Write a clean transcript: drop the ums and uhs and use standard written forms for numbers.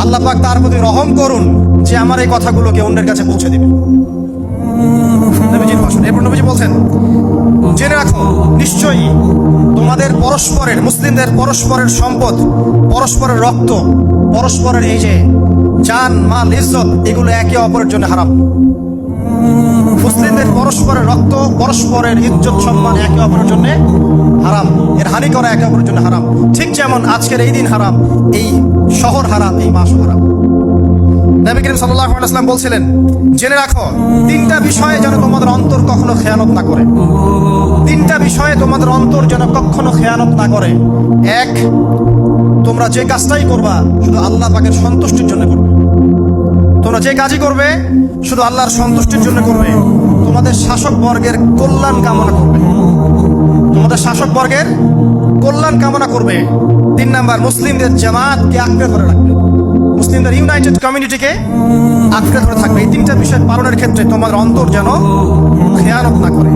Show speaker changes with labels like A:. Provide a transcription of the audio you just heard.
A: আল্লাহ পাক তার প্রতি রহম করুন যে আমার এই কথাগুলোকে অন্যের কাছে পৌঁছে দিবে। নবীজির ভাষণ। এরপর নবীজি বলছেন, জেনে রাখো নিশ্চয়ই তোমাদের পরস্পরের, মুসলিমদের পরস্পরের সম্পদ, পরস্পরের রক্ত, পরস্পরের এই যে জান মাল ইজ্জত, এগুলো একে অপরের জন্য হারাম। মুসলিমদের পরস্পরের রক্ত, পরস্পরের ইজ্জত সম্মান একে অপরের জন্য হারাম, এর হানি করা একে অপরের জন্য হারাম। ঠিক যেমন আজকের এই দিন হারাম, এই শহর হারাম, এই মাসও হারাম। নবী করিম সাল্লাল্লাহু আলাইহি ওয়াসাল্লাম বলছিলেন, জেনে রাখো তিনটা বিষয়ে যেন তোমাদের অন্তর কখনো খেয়ানত না করে। তিনটা বিষয়ে তোমাদের অন্তর যেন কখনো খেয়ানত না করে। এক, তোমরা যে কাজটাই করবা শুধু আল্লাহ পাকের সন্তুষ্টির জন্য করবে। তোমরা যে কাজই করবে শুধু আল্লাহর সন্তুষ্টির জন্য করবে। তোমাদের শাসক বর্গের কল্যাণ কামনা করবে। তোমাদের শাসক বর্গের কল্যাণ কামনা করবে। 3 নাম্বার, মুসলিমদের জামাতকে আঁকড়ে ধরে রাখবে। মুসলিমদের ইউনাইটেড কমিউনিটিকে আঁকড়ে ধরে থাকবে। এই তিনটা বিষয় পালনের ক্ষেত্রে তোমাদের অন্তর যেন খেয়ানত না করে।